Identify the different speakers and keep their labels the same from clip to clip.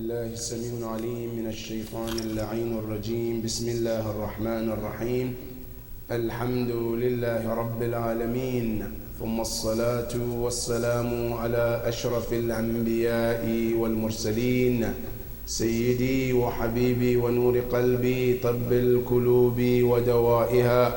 Speaker 1: بالله السميع العليم من الشيطان اللعين الرجيم. بسم الله الرحمن الرحيم. الحمد لله رب العالمين، ثم الصلاة والسلام على أشرف الأنبياء والمرسلين، سيدي وحبيبي ونور قلبي، طب القلوب ودوائها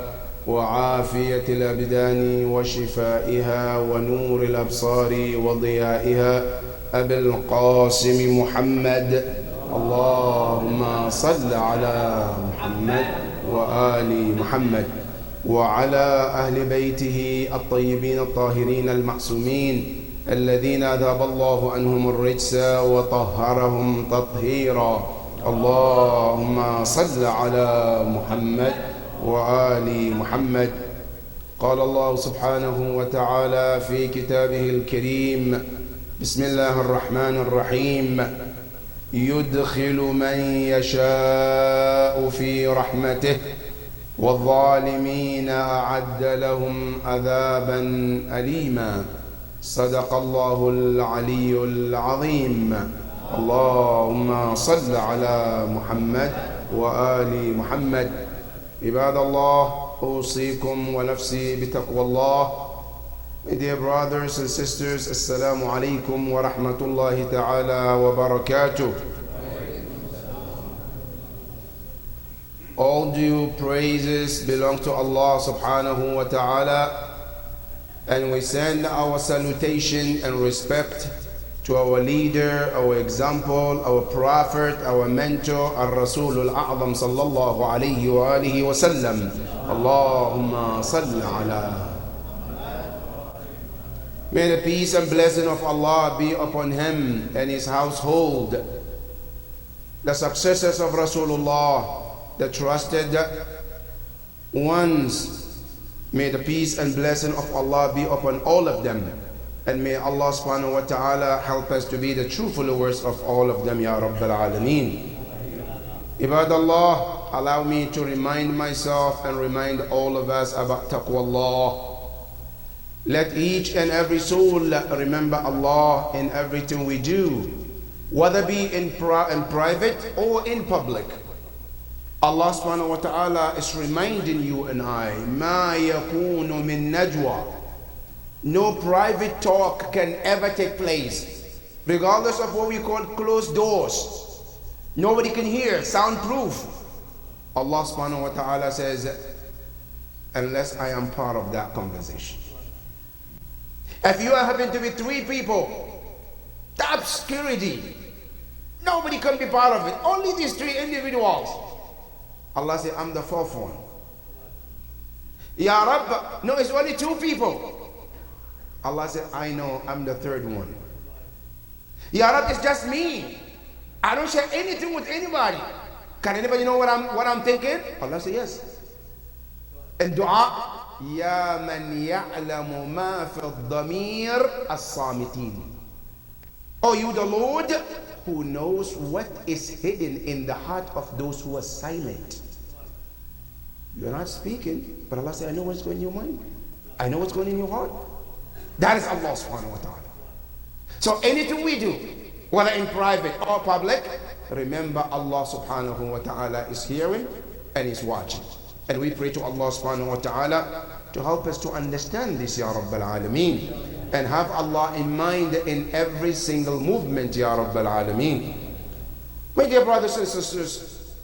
Speaker 1: وعافية الأبدان وشفائها ونور الأبصار وضيائها، أبي القاسم محمد. اللهم صل على محمد وآل محمد وعلى أهل بيته الطيبين الطاهرين المعصومين الذين أذهب الله عنهم الرجس وطهرهم تطهيرا. اللهم صل على محمد وآل محمد. قال الله سبحانه وتعالى في كتابه الكريم: بسم الله الرحمن الرحيم: يدخل من يشاء في رحمته والظالمين أعد لهم عذابا أليما. صدق الله العلي العظيم. اللهم صل على محمد وآل محمد. عباد الله، أوصيكم ونفسي بتقوى الله. My dear brothers and sisters, Assalamu alaikum wa rahmatullahi ta'ala wa barakatuh. All due praises belong to Allah subhanahu wa ta'ala, and we send our salutation and respect to our leader, our example, our prophet, our mentor, Ar-Rasul Al-A'zam sallallahu alayhi wa alihi wa sallam. Allahumma salli ala. May the peace and blessing of Allah be upon him and his household, the successors of Rasulullah, the trusted ones. May the peace and blessing of Allah be upon all of them, and may Allah subhanahu wa ta'ala help us to be the true followers of all of them, Ya Rabbil Alameen. Ibadallah, allow me to remind myself and remind all of us about taqwallah. Let each and every soul remember Allah in everything we do, whether be in private or in public. Allah subhanahu wa ta'ala is reminding you and I, مَا يَكُونُ مِن نَجْوَى. No private talk can ever take place, regardless of what we call closed doors. Nobody can hear, soundproof. Allah subhanahu wa ta'ala says, unless I am part of that conversation. If you happen to be three people, top security, nobody can be part of it, only these three individuals. Allah said, I'm the fourth one. Ya Rabb, no, it's only two people. Allah said, I know, I'm the third one. Ya Rabb, it's just me. I don't share anything with anybody. Can anybody know what I'm thinking? Allah said, yes. And dua, Ya man ya'lamu ma fi ad-damir as-samitin. Oh, you the Lord who knows what is hidden in the heart of those who are silent. You're not speaking, but Allah said, I know what's going in your mind. I know what's going in your heart. That is Allah subhanahu wa ta'ala. So anything we do, whether in private or public, remember Allah subhanahu wa ta'ala is hearing and is watching. And we pray to Allah subhanahu wa ta'ala to help us to understand this, Ya Rabbil Alameen, and have Allah in mind in every single movement, Ya Rabbil Alameen. My dear brothers and sisters,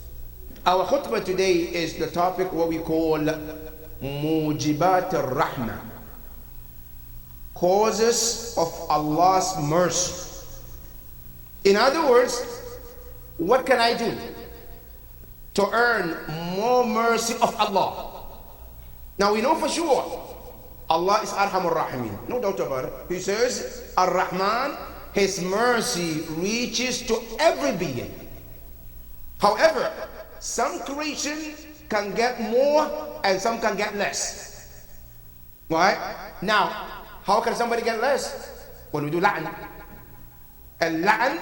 Speaker 1: our khutbah today is the topic what we call Mujibat al-Rahmah, causes of Allah's mercy. In other words, what can I do to earn more mercy of Allah? Now we know for sure Allah is Arhamur Rahimin, no doubt about it. He says, Ar-Rahman, his mercy reaches to every being. However, some creation can get more and some can get less. Right? Now, how can somebody get less? When we do la'an. And la'an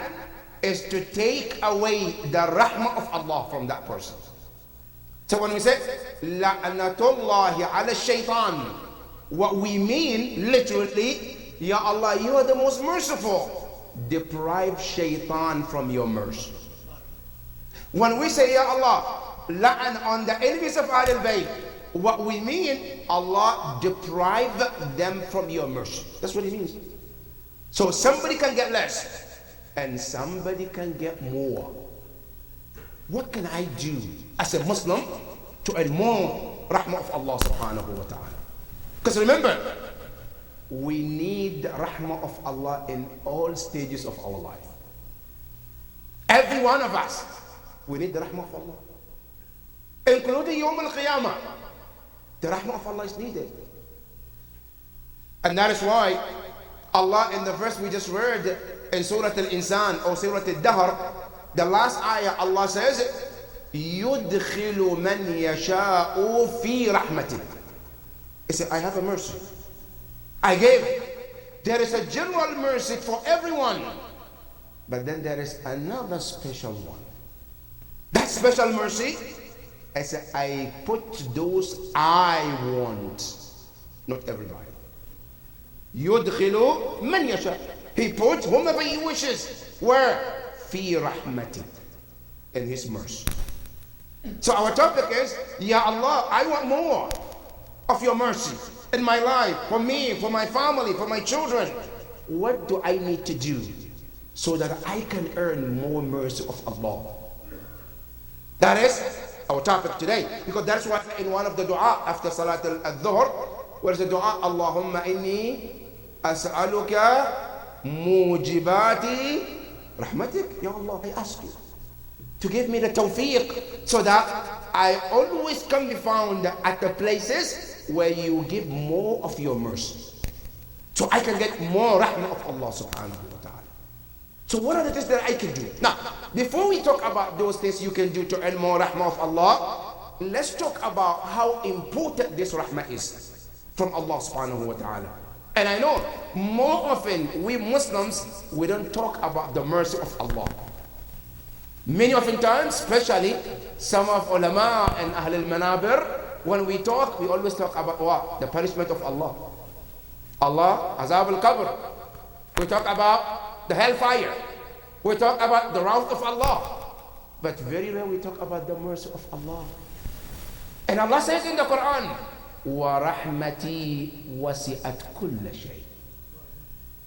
Speaker 1: is to take away the rahmah of Allah from that person. So when we say la'natullahi ala shaitan, what we mean literally, Ya Allah, you are the most merciful. deprive shaitan from your mercy. When we say, Ya Allah, la'an on the enemies of Ahlul Bayt, what we mean, Allah deprive them from your mercy. That's what it means. So somebody can get less and somebody can get more. What can I do as a Muslim to earn more rahmah of Allah subhanahu wa ta'ala? Because remember, we need the rahmah of Allah in all stages of our life. Every one of us, we need the rahmah of Allah. Including Yawm al-Qiyamah. The rahmah of Allah is needed. And that is why Allah in the verse we just read in Surah Al-Insan or Surah Al-Dahr, the last ayah, Allah says, يُدْخِلُ مَنْ يَشَاءُ فِي رَحْمَتِهِ. He said, I have a mercy. I gave. There is a general mercy for everyone. But then there is another special one. That special mercy, I said, I put those I want, not everybody. يُدْخِلُ مَنْ يَشَاءُ. He puts whomever he wishes. Where? فِي رَحْمَتِهِ. In his mercy. So our topic is, Ya Allah, I want more of your mercy in my life, for me, for my family, for my children. What do I need to do so that I can earn more mercy of Allah? That is our topic today, because that's why in one of the dua after Salat al-Dhuhr, where's the dua? Allahumma inni as'aluka mujibati rahmatik. Ya Allah, I ask you to give me the tawfiq so that I always can be found at the places where you give more of your mercy, so I can get more rahmah of Allah subhanahu wa ta'ala. So what are the things that I can do? Now, before we talk about those things you can do to earn more rahmah of Allah, let's talk about how important this rahmah is from Allah subhanahu wa ta'ala. And I know more often we Muslims, we don't talk about the mercy of Allah. Many often times, especially some of ulama and Ahl al-Manabir, when we talk, we always talk about what? The punishment of Allah. Allah, azab al-qabr. We talk about the hellfire. We talk about the wrath of Allah. But very rare we talk about the mercy of Allah. And Allah says in the Quran, وَرَحْمَتِي وَسِعَتْ كُلَّ شَيْءٍ.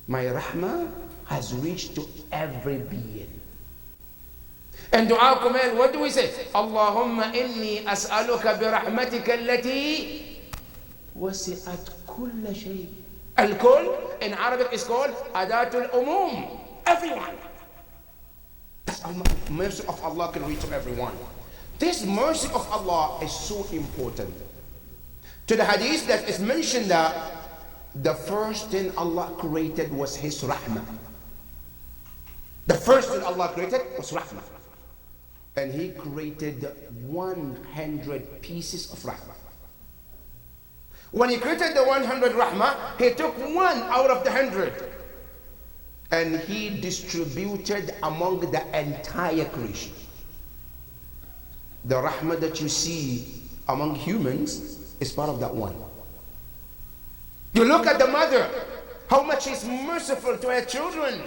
Speaker 1: My rahmah has reached to every being. And dua kumail, what do we say? Allahumma inni as'aluka bi rahmatika allati wasi'at kulla shay. Al-kull in Arabic is called adatul umum. Everyone. That's mercy of Allah can reach to everyone. This mercy of Allah is so important. To the hadith that is mentioned that the first thing Allah created was His rahmah. The first thing Allah created was rahmah. And He created 100 pieces of rahmah. When He created the 100 rahmah, He took one out of the 100 and He distributed among the entire creation. The rahmah that you see among humans is part of that one. You look at the mother, how much she's merciful to her children.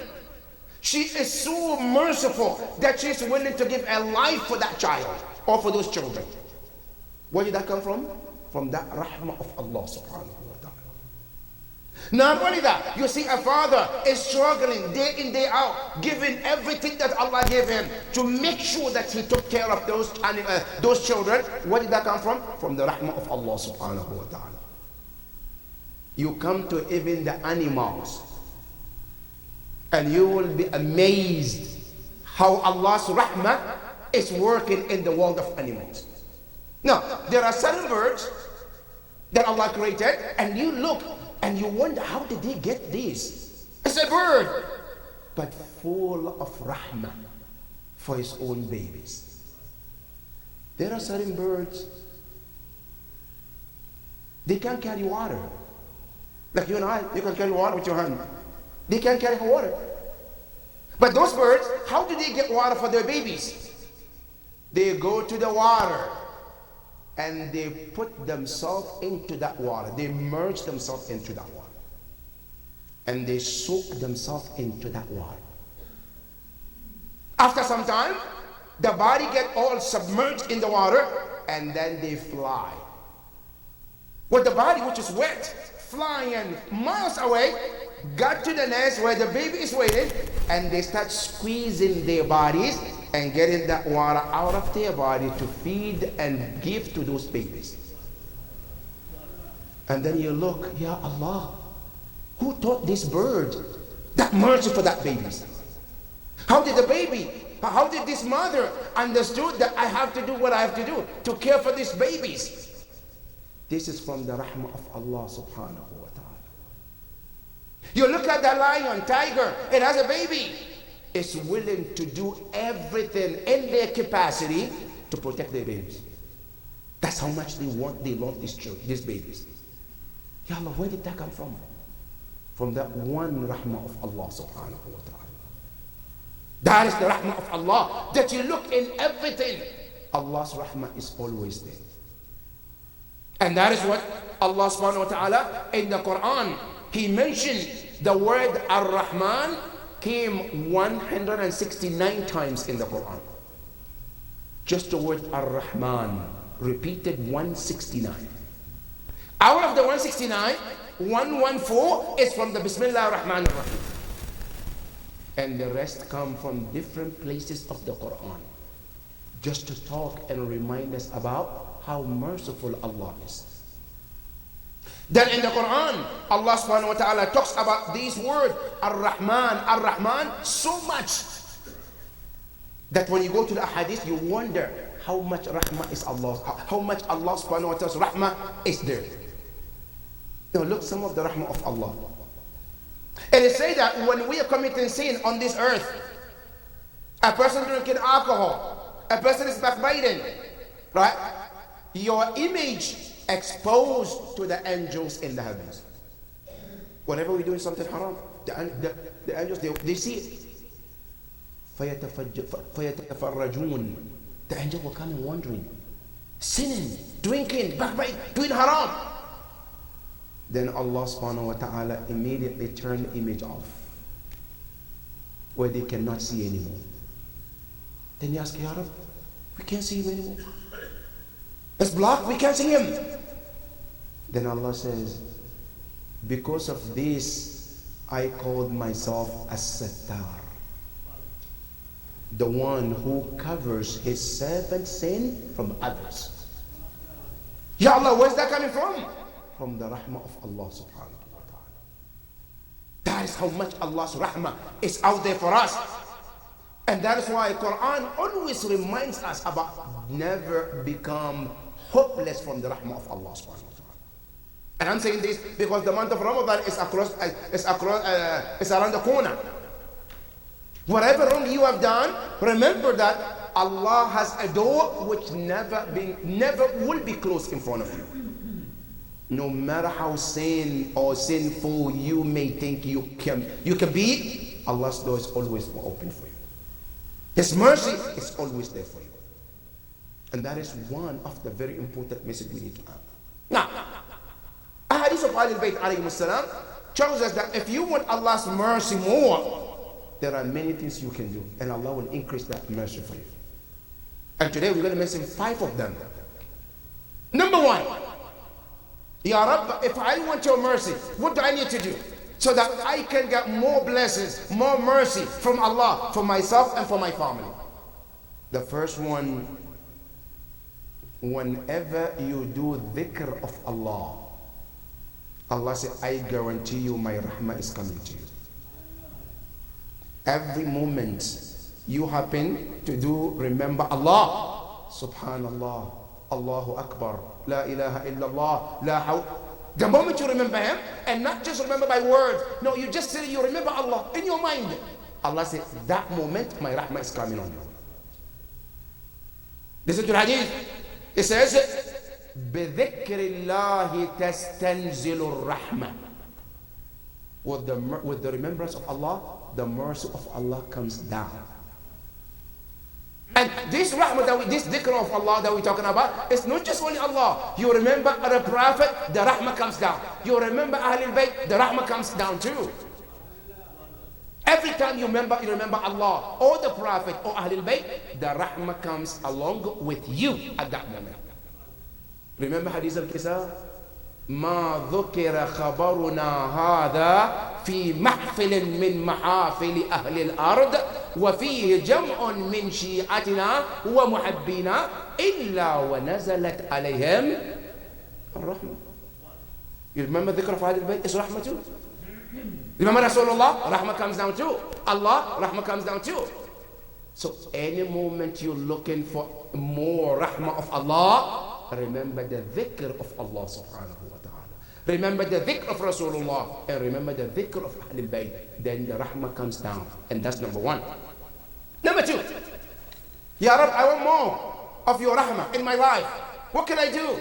Speaker 1: She is so merciful that she's willing to give her life for that child or for those children. Where did that come from? From that rahmah of Allah subhanahu wa ta'ala. Not only that, you see a father is struggling day in, day out, giving everything that Allah gave him to make sure that he took care of those children. Where did that come from? From the rahmah of Allah subhanahu wa ta'ala. You come to even the animals, and you will be amazed how Allah's rahmah is working in the world of animals. Now, there are certain birds that Allah created, and you look and you wonder, how did they get this? It's a bird, but full of rahmah for his own babies. There are certain birds, they can't carry water. Like you and I, you can carry water with your hand. They can't carry water. But those birds, how do they get water for their babies? They go to the water and they put themselves into that water. They merge themselves into that water. And they soak themselves into that water. After some time, the body get all submerged in the water, and then they fly. With the body, which is wet, flying miles away, got to the nest where the baby is waiting, and they start squeezing their bodies and getting that water out of their body to feed and give to those babies. And then you look, Ya Allah, who taught this bird that mercy for that babies? How did this mother understood that I have to do what I have to do to care for these babies? This is from the rahmah of Allah subhanahu wa ta'ala. You look at the lion, tiger, it has a baby. It's willing to do everything in their capacity to protect their babies. That's how much they love these children, these babies. Ya Allah, where did that come from? From that one rahmah of Allah subhanahu wa ta'ala. That is the rahmah of Allah, that you look in everything. Allah's rahmah is always there. And that is what Allah subhanahu wa ta'ala in the Quran, He mentioned the word Ar-Rahman came 169 times in the Quran. Just the word Ar-Rahman repeated 169. Out of the 169, 114 is from the Bismillah ar-Rahman ar-Rahim. And the rest come from different places of the Quran, just to talk and remind us about how merciful Allah is. Then in the Quran, Allah subhanahu wa ta'ala talks about these words, Ar-Rahman, Ar-Rahman, so much that when you go to the hadith, you wonder how much rahmah is Allah, how much Allah subhanahu wa ta'ala's rahmah is there. Now look some of the rahmah of Allah. It is said that when we are committing sin on this earth, a person drinking alcohol, a person is backbiting, right? Your image exposed to the angels in the heavens. Whenever we're doing something haram, the angels, they see it. فَيَتَفَرَّجُونَ. The angel will come and wondering, sinning, drinking, backbiting, doing haram. Then Allah subhanahu wa ta'ala immediately turn the image off, where they cannot see anymore. Then you ask, Ya Rab, we can't see him anymore. It's blocked, we can't see him. Then Allah says, because of this, I called myself As-Sattar, the one who covers his servant's sin from others. Ya Allah, where's that coming from? From the rahmah of Allah subhanahu wa ta'ala. That is how much Allah's rahmah is out there for us. And that is why Quran always reminds us about never become hopeless from the rahmah of Allah subhanahu wa ta'ala. And I'm saying this because the month of Ramadan is around the corner. Whatever wrong you have done, remember that Allah has a door which never will be closed in front of you. No matter how sin or sinful you may think you can be, Allah's door is always open for you. His mercy is always there for you. And that is one of the very important messages we need to have. Now, Ahadith of Ahlul Bayt alayhi salam shows us that if you want Allah's mercy more, there are many things you can do, and Allah will increase that mercy for you. And today we're going to mention 5 of them. Number 1, Ya Rabb, if I want your mercy, what do I need to do so that I can get more blessings, more mercy from Allah, for myself and for my family? The first one, whenever you do dhikr of Allah, Allah said, I guarantee you my rahmah is coming to you. Every moment you happen to do, remember Allah, Subhanallah, Allahu Akbar, La ilaha illallah, La haw. The moment you remember Him, and not just remember by words, no, you just say you remember Allah in your mind. Allah said, that moment my rahmah is coming on you. Listen to the hadith. It says, بِذِكْرِ اللَّهِ تَسْتَنْزِلُ الرَّحْمَةِ. With the remembrance of Allah, the mercy of Allah comes down. And this rahmah, this dhikr of Allah that we're talking about, it's not just only Allah. You remember the Prophet, the rahmah comes down. You remember Ahlul Bayt, the rahmah comes down too. Every time you remember Allah or the Prophet or Ahlul Bayt, the rahmah comes along with you at that moment. Remember Hadith al-Kisa? ما ذكر خبرنا هذا في محفل من محافل أهل الأرض وفيه جمع من شيعتنا ومحبينا إلا ونزلت عليهم الرحمة. You remember ذكر في هذا البيت? It's rahmah too. Remember Rasulullah? Rahmah comes down too. Allah, rahmah comes down too. So any moment you're looking for more rahmah of Allah, remember the dhikr of Allah subhanahu wa ta'ala. Remember the dhikr of Rasulullah. And remember the dhikr of Ahlul Bayt. Then the rahmah comes down. And that's number one. Number two. Ya Rab, I want more of your rahmah in my life. What can I do?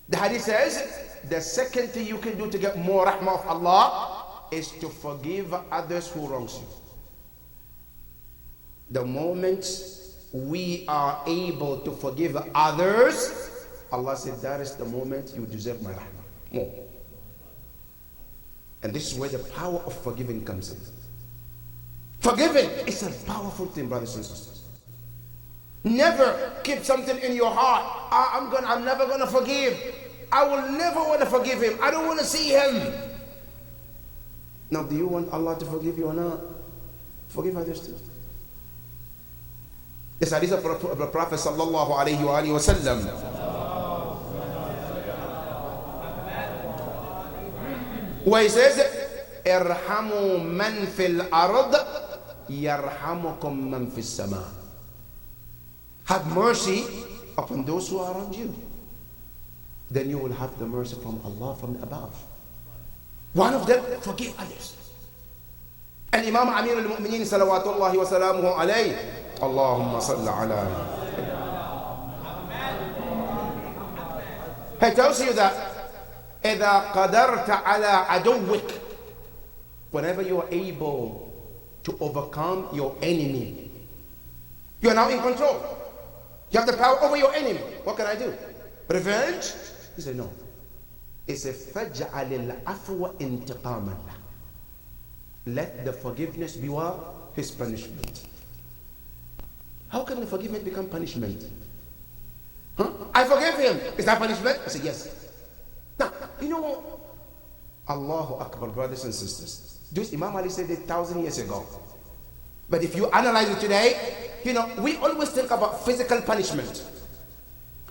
Speaker 1: The hadith says, the second thing you can do to get more rahmah of Allah is to forgive others who wrongs you. The moment we are able to forgive others, Allah said that is the moment you deserve my rahmah more. And this is where the power of forgiving comes in. Forgiving is a powerful thing, brothers and sisters. Never keep something in your heart. I'm never gonna forgive. I will never want to forgive him. I don't want to see him. Now, do you want Allah to forgive you or not? Forgive others too. This hadith of the Prophet sallallahu alayhi wa sallam. Where he says, "Irhamu man fil ard, yarhamukum man fis sama." Have mercy upon those who are around you. Then you will have the mercy from Allah from above. One of them, forgive others. And Imam Amir al-Mu'mineen salawatullahi wa salamuhu alayhi, Allahumma salli ala. He tells you that إذا قدرت على عدوك, whenever you are able to overcome your enemy, you are now in control. You have the power over your enemy. What can I do? Revenge? He said no. He said فَجْعَلِ الْعَفْوَ انْتِقَامًا. Let the forgiveness be what? His punishment. How can the forgiveness become punishment? Huh? I forgive him. Is that punishment? I said yes. Now, you know, Allahu Akbar, brothers and sisters. This Imam Ali said it 1,000 years ago. But if you analyze it today, you know, we always think about physical punishment.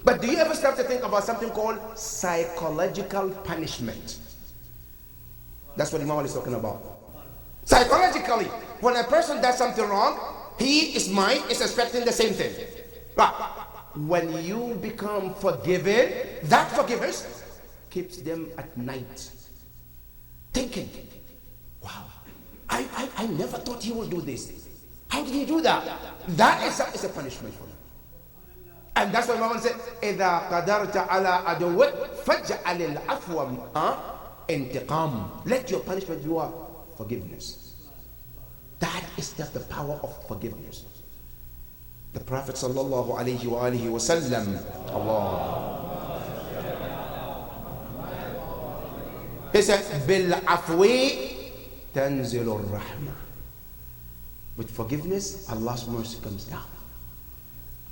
Speaker 1: But do you ever start to think about something called psychological punishment? That's what Imam Ali is talking about. Psychologically, when a person does something wrong, his mind is expecting the same thing. But when you become forgiven, that forgiveness keeps them at night thinking, wow, I never thought he would do this. How did he do that? That is a punishment for him. And that's why Imam said, إِذَا قَدَرْتَ عَلَىٰ عَدُوِّكَ فَاجْعَلِ الْعَفْوَ انْتِقَامًا. Let your punishment be what? Forgiveness. That is just the power of forgiveness. The Prophet sallallahu alayhi wa alihi wa sallam, Allah. He said, بِالْعَفْوِ تَنْزِلُ الرَّحْمَةِ. With forgiveness, Allah's mercy comes down.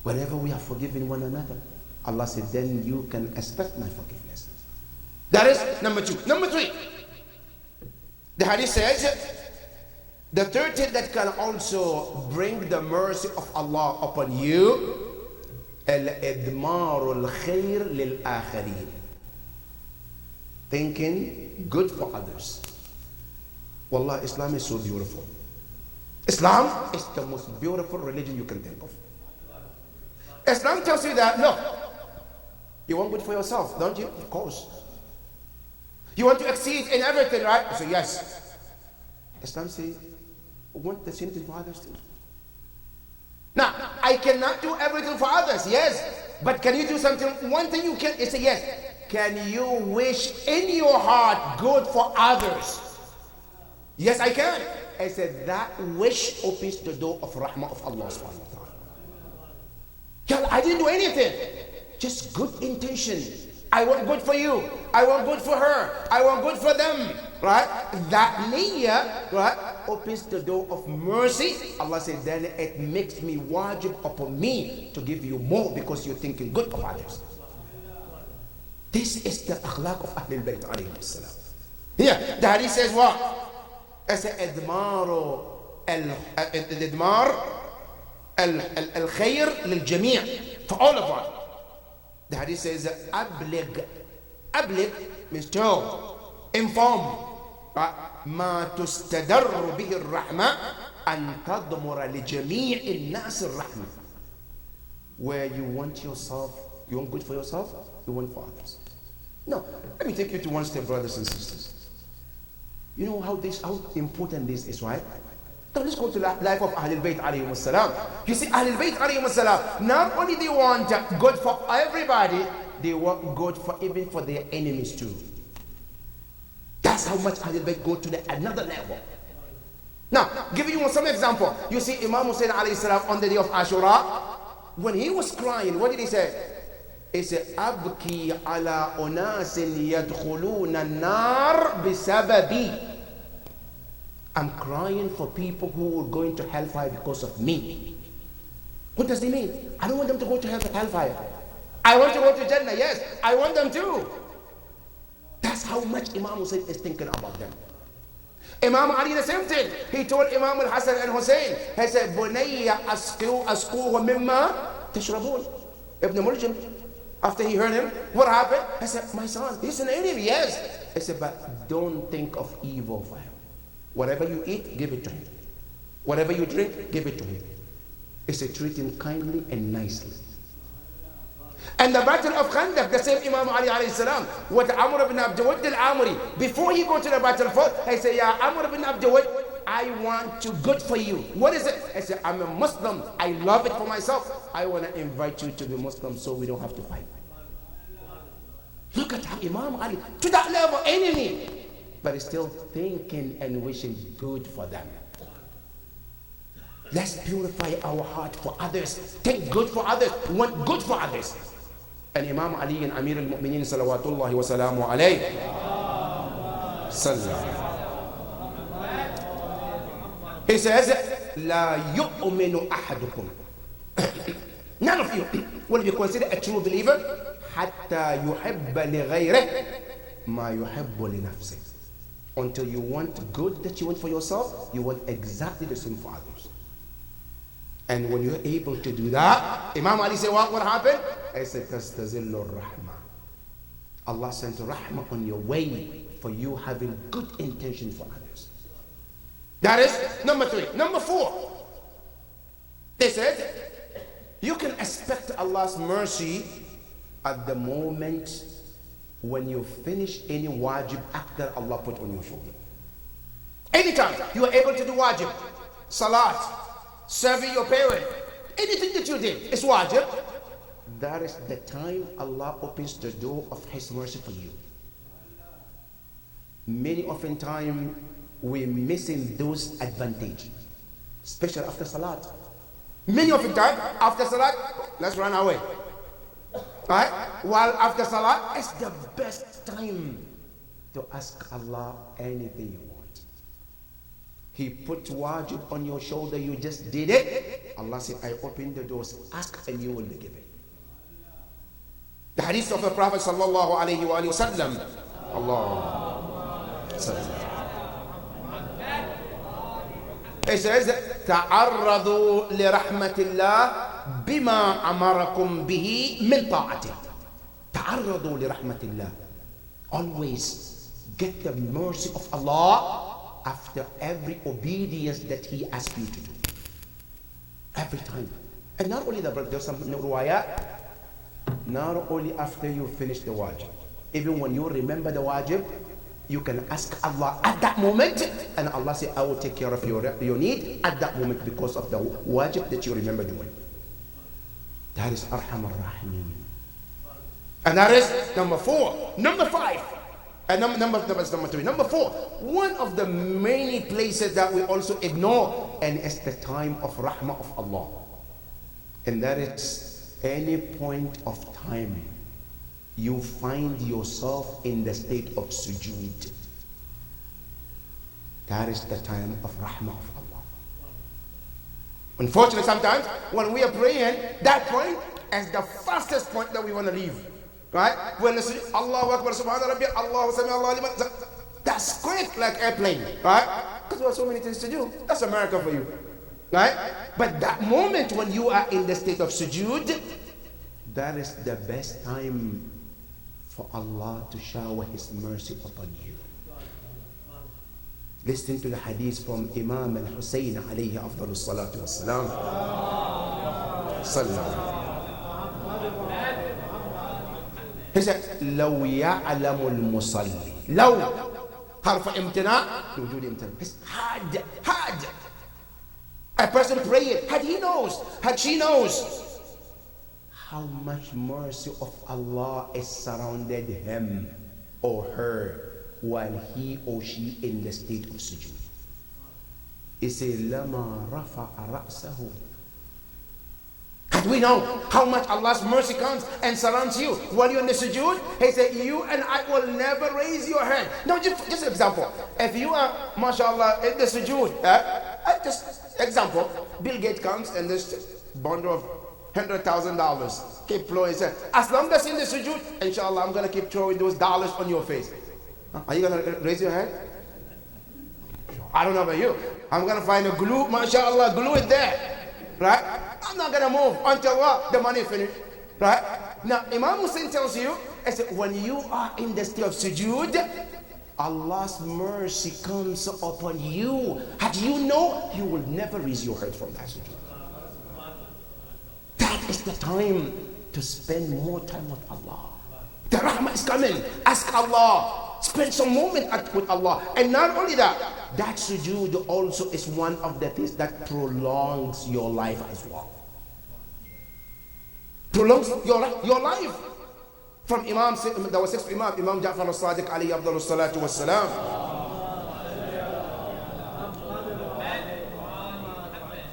Speaker 1: Whenever we are forgiving one another, Allah said, then you can expect my forgiveness. That is number two. Number three, the hadith says, the third thing that can also bring the mercy of Allah upon you, al-idmaru al-khair lil-akharin. Thinking good for others. Wallah, Islam is so beautiful. Islam is the most beautiful religion you can think of. Islam tells you that, look, you want good for yourself, don't you? Of course. You want to exceed in everything, right? I say, yes. Islam says, want the same thing for others too. Now, I cannot do everything for others, yes. But can you do something? One thing you can, is say, yes. Can you wish in your heart good for others? Yes, I can. I said, that wish opens the door of rahmah of Allah subhanahu wa ta'ala. I didn't do anything. Just good intention. I want good for you. I want good for her. I want good for them. Right? That niyyah, right, opens the door of mercy, Allah said, then it makes me wajib upon me to give you more because you're thinking good of others. This is the akhlaq of Ahlul Bayt alayhi salam. Here, the hadith says what? It's الإدمار الخير للجميع, for all of us. The hadith says أبلغ. أبلغ means tell, inform. ما تستدر به الرحمة أن تضمر لجميع الناس الرحمة. Where you want yourself, you want good for yourself, you want for others. No, let me take you to one step, brothers and sisters. You know how important this is, right? Now let's go to the life of Ahlul Bayt alayhim salam. You see, Ahlul Bayt alayhim salam, not only they want good for everybody, they want good for even for their enemies too. That's how much Ahlul Bayt go to another level. Now, giving you some example. You see Imam Hussein alayhi salam on the day of Ashura, when he was crying, what did he say? He said, Abki ala unasin yadkhuluna an-nar bisababi. I'm crying for people who are going to hellfire because of me. What does he mean? I don't want them to go to hellfire. I want to go to Jannah, yes. I want them to. That's how much Imam Hussein is thinking about them. Imam Ali the same thing. He told Imam al-Hasan and Hussein, he said, Bunayya asquhu mimma tashrabun. Ibn Muljam, after he heard him, what happened? He said, my son, he's an enemy, yes. He said, but don't think of evil for him. Whatever you eat, give it to him. Whatever you drink, give it to him. He said, treat him kindly and nicely. And the battle of Khandaq, the same Imam Ali alayhi salam, with Amr ibn Abdawud al-Amri, before he go to the battlefield, he said, Ya Amr ibn Abdawud, I want to good for you. What is it? I said, I'm a Muslim. I love it for myself. I want to invite you to be Muslim so we don't have to fight. Look at how Imam Ali, to that level, enemy, but he's still thinking and wishing good for them. Let's purify our heart for others. Think good for others. Want good for others. And Imam Ali and Amir al-Mu'mineen salawatullahi wa salamu alayhi sallam. He says, La yu'minu ahadukum. None of you will be considered a true believer حتى يحب لغيره ما يحب لنفسه. Until you want good that you want for yourself, you want exactly the same for others. And when you're able to do that, Imam Ali said, what happened? I said, تَسْتَزِلُّ الرَّحْمَةِ. Allah sent rahmah on your way for you having good intention for others. That is number 3. Number 4. They said, you can expect Allah's mercy at the moment when you finish any wajib act that Allah put on your shoulder. Anytime you are able to do wajib, salat, serving your parent, anything that you did is wajib, that is the time Allah opens the door of His mercy for you. Many often time we're missing those advantages, especially after salat. Many often time after salat, let's run away. Right? While after salah, it's the best time to ask Allah anything you want. He put wajib on your shoulder, you just did it. Allah said, I open the doors, ask and you will be given. The hadith of the Prophet sallallahu alayhi wa sallam. Allah. It says, تعرضوا لرحمة الله بما أمركم به من طاعته. تعرضوا لرحمة الله. Always get the mercy of Allah after every obedience that He asks you to do. Every time. And not only that, but there's some ruwayat, not only after you finish the wajib. Even when you remember the wajib, you can ask Allah at that moment, and Allah say, I will take care of your need at that moment because of the wajib that you remember doing. That is Arham ar-Rahim. And that is number 4. Number 5. And number 3. Number 4. One of the many places that we also ignore, and it's the time of Rahmah of Allah. And that is any point of time you find yourself in the state of sujood. That is the time of rahmah of Allah. Unfortunately, sometimes when we are praying, that point is the fastest point that we want to leave. Right? When we say Allahu Akbar, Subhana Rabbi, Allahu Sami Allah liman. That's quick like airplane. Right? Because we have so many things to do. That's America for you. Right? But that moment when you are in the state of sujood, that is the best time for Allah to shower His mercy upon you. Listen to the hadith from Imam al-Husayn alayhi afdalu salatu wassalam. He said, لو يعلم المصلي. لو حرف امتناع لوجود امتناع. had. A person praying, had he knows, had she knows how much mercy of Allah is surrounded him or her while he or she in the state of sujood. He said, لَمَا رَفَعَ رَأْسَهُ. Had we know how much Allah's mercy comes and surrounds you while you're in the sujood, He said, you and I will never raise your head. Now, just an example. If you are, mashallah, in the sujood, just example, Bill Gates comes and this bundle of $100,000 keep flowing. Say, as long as in the sujood, inshallah, I'm going to keep throwing those dollars on your face. Are you going to raise your hand? I don't know about you. I'm going to find a glue, mashallah, glue it there. Right? I'm not going to move until what? The money finished. Right? Now, Imam Hussein tells you, I said, when you are in the state of sujood, Allah's mercy comes upon you. Had you know, you will never raise your head from that sujood. That is the time to spend more time with Allah. The rahmah is coming. Ask Allah. Spend some moment with Allah. And not only that, that sujood also is one of the things that prolongs your life as well. Prolongs your life. From Imam, there was sixth Imam, Imam Ja'far al-Sadiq alayhi afdalu salatu wassalam.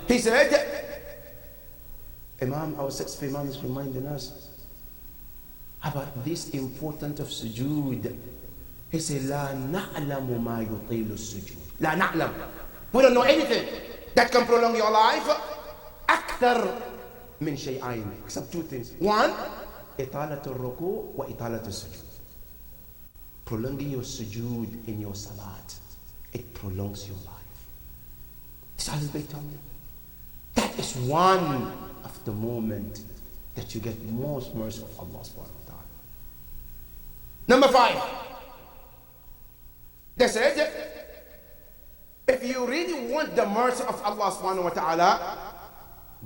Speaker 1: He said, our sixth Imam is reminding us about this importance of sujood. He said, لا نعلم ما يطيل السجود. لا نعلم. We don't know anything that can prolong your life أكثر من شيئين, except two things. One, إطالة الركوع وإطالة السجود. Prolonging your sujood in your salat, it prolongs your life. This Ahlul tell me. That is one of the moment that you get most mercy of Allah subhanahu wa ta'ala. Number 5. They said, if you really want the mercy of Allah subhanahu wa ta'ala,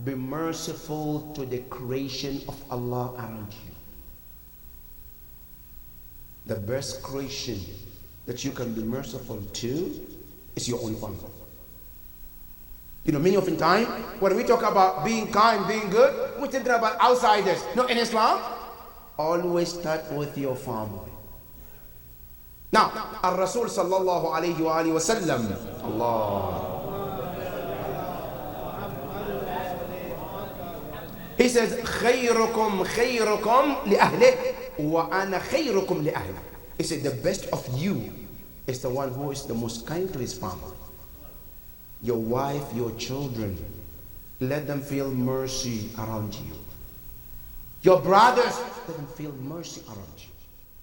Speaker 1: be merciful to the creation of Allah around you. The best creation that you can be merciful to is your own family. You know, many of the time, when we talk about being kind, being good, we're thinking about outsiders. No, in Islam, always start with your family. Now, Al-Rasul sallallahu alayhi wa alihi wa sallam, Allah. He says, خيركم خيركم لأهله وأنا خيركم لأهله. He said, the best of you is the one who is the most kind to his family. Your wife, your children, let them feel mercy around you. Your brothers, let them feel mercy around you.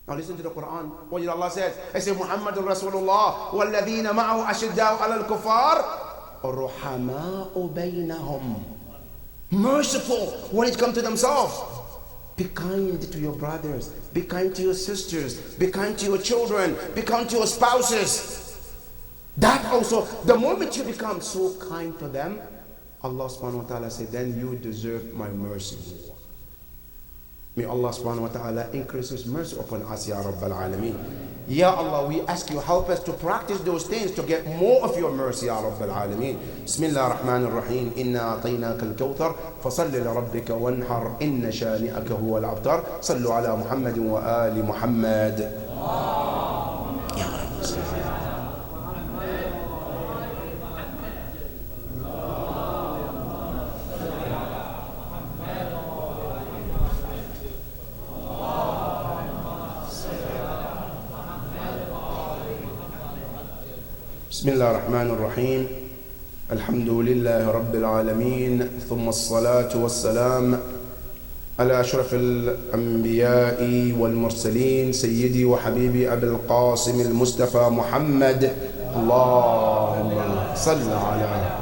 Speaker 1: Now listen to the Quran. What did Allah say? He said, Muhammadun Rasulullah وَالَّذِينَ مَعَهُ أَشِدَّاءُ عَلَى الْكُفَّارِ رُحَمَاءُ بَيْنَهُمْ. Merciful when it comes to themselves. Be kind to your brothers. Be kind to your sisters. Be kind to your children. Be kind to your spouses. That also, the moment you become so kind to them, Allah subhanahu wa ta'ala said, then you deserve my mercy more. May Allah subhanahu wa ta'ala increase His mercy upon us, Ya Rabbal Alameen. Ya Allah, we ask you, help us to practice those things to get more of your mercy, Ya Rabbal Alameen. Bismillah ar-Rahman ar-Rahim. Inna a'tainaka al-kawthar. Fasalli li rabbika wanhar. Inna shani'aka huwa al-abtar. Sallu ala Muhammadin wa ali Muhammad. Ya Rabbi. بسم الله الرحمن الرحيم. الحمد لله رب العالمين، ثم الصلاة والسلام على أشرف الأنبياء والمرسلين سيدي وحبيبي أبي القاسم المصطفى محمد. اللهم صل على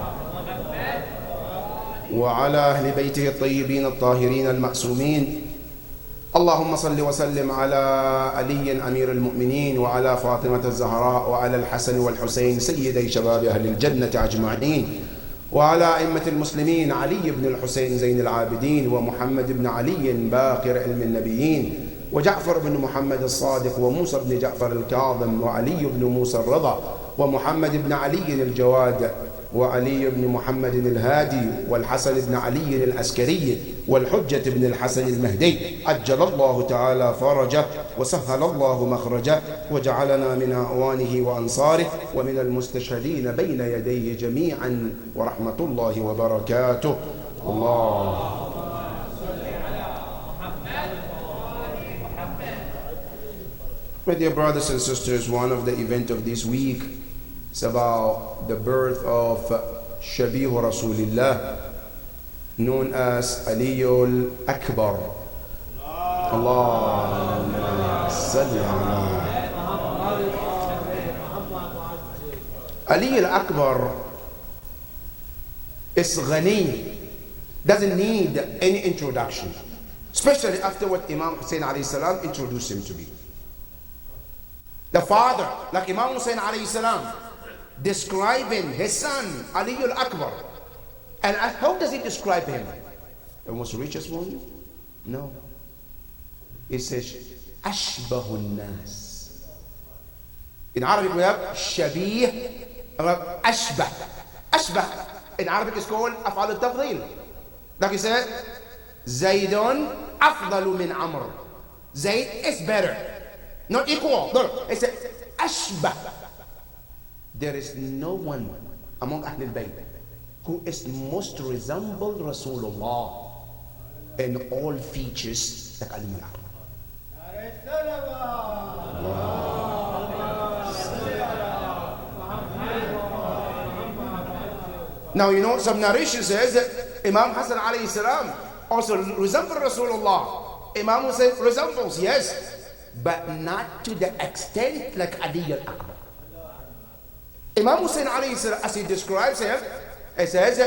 Speaker 1: وعلى أهل بيته الطيبين الطاهرين المعصومين. اللهم صل وسلم على علي أمير المؤمنين وعلى فاطمة الزهراء وعلى الحسن والحسين سيدي شباب أهل الجنة أجمعين، وعلى أئمة المسلمين علي بن الحسين زين العابدين، ومحمد بن علي باقر علم النبيين، وجعفر بن محمد الصادق، وموسى بن جعفر الكاظم، وعلي بن موسى الرضا، ومحمد بن علي الجواد، وعلي بن محمد الهادي، والحسن بن علي العسكري، والحجة بن الحسن المهدي، عجل الله تعالى فرجه وسهل الله مخرجه، وجعلنا من أعوانه وأنصاره ومن المستشهدين بين يديه جميعا، ورحمة الله وبركاته. الله. My dear brothers and sisters, one of the events of this week is about the birth of Shabih Rasulillah, known as Aliyul Akbar. Allahumma salli ala. Aliyul Akbar is ghani, doesn't need any introduction, especially after what Imam Hussein alayhi salam introduced him to be. The father, like Imam Hussein alayhi salam, describing his son Aliyul Akbar. And how does he describe him? The most richest one? No. It says Ashbahun Nas. In Arabic we have Shabih, Ashbah. Ashbah in Arabic is called Af'al al-Tafdhil. Like he said, Zaydun afdalu min Amr. Zayd is better. Not equal. No, it's Ashbah. There is no one among Ahlul Bayt who is most resemble Rasulullah in all features like Ali Akbar. Now you know some narration says that Imam Hassan alayhi salam also resembles Rasulullah. Imam Hussein resembles, yes, but not to the extent like Ali al-Akbar. Imam Hussein alayhi salam, as he describes him, he says,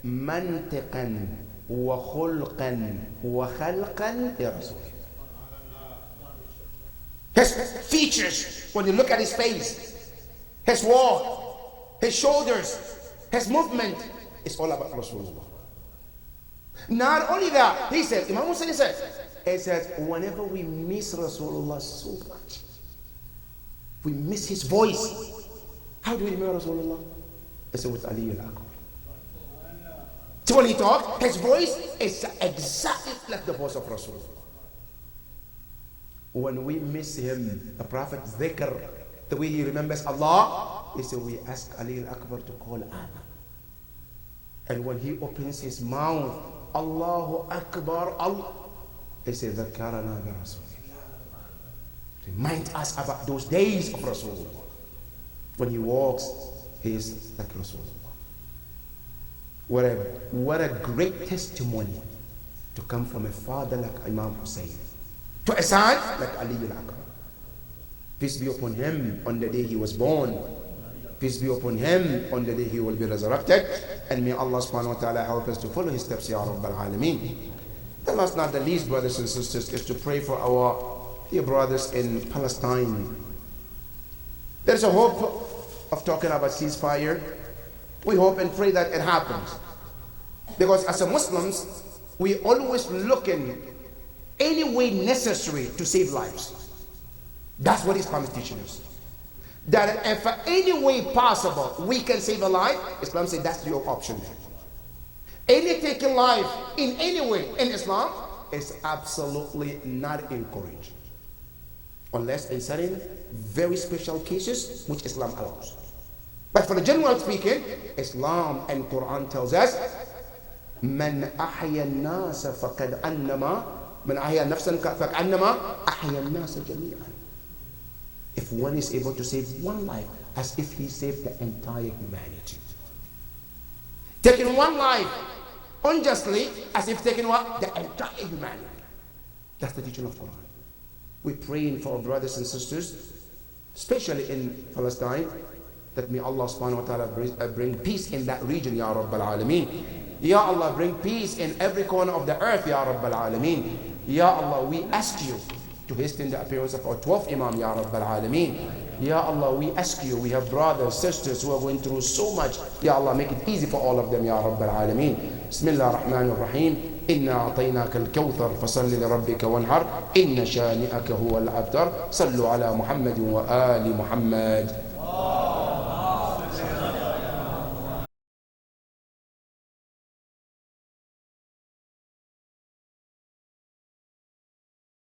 Speaker 1: mantiqan wa khulqan wa khalqan ya Rasul. His features, when you look at his face, his walk, his shoulders, his movement, it's all about Rasulullah. Not only that, he says, Imam Hussein says, whenever we miss Rasulullah so much, we miss his voice. How do we remember Rasulullah? I said with Ali al-Akbar. So when he talks, his voice is exactly like the voice of Rasulullah. When we miss him, the Prophet dhikr, the way he remembers Allah, he said we ask Ali al-Akbar to call Ana. And when he opens his mouth, Allahu Akbar, Allah, he said dhakarana bi Rasulillah. Remind us about those days of Rasulullah. When he walks, he is like Rasulullah. What a great testimony to come from a father like Imam Hussein, to a son like Ali al-Akbar. Peace be upon him on the day he was born. Peace be upon him on the day he will be resurrected. And may Allah subhanahu wa ta'ala help us to follow his steps, Ya Rabbal Alameen. The last not the least, brothers and sisters, is to pray for our dear brothers in Palestine. There's a hope of talking about ceasefire. We hope and pray that it happens. Because as a Muslims, we always looking any way necessary to save lives. That's what Islam is teaching us. That if any way possible we can save a life, Islam says that's your option. Any taking life in any way in Islam is absolutely not encouraged. Unless in certain very special cases which Islam allows. But for the general speaking, Islam and Quran tells us, من أحيا الناس فقد أنما من أحيا نفسا فكأنما أحيا الناس جميعا. If one is able to save one life, as if he saved the entire humanity. Taking one life unjustly as if taking what? The entire humanity. That's the teaching of Quran. We're praying for our brothers and sisters, especially in Palestine, that may Allah subhanahu wa ta'ala bring peace in that region, Ya Rabbal Alameen. Ya Allah, bring peace in every corner of the earth, Ya Rabbal Alameen. Ya Allah, we ask you to hasten the appearance of our 12th Imam, Ya Rabbal Alameen. Ya Allah, we ask you, we have brothers, sisters who are going through so much. Ya Allah, make it easy for all of them, Ya Rabbal Alameen. Bismillah ar-Rahman ar-Rahim. إنا أعطيناك الكوثر فصل لربك وانحر إن شانئك هو الأبتر صلوا على محمد وآل محمد.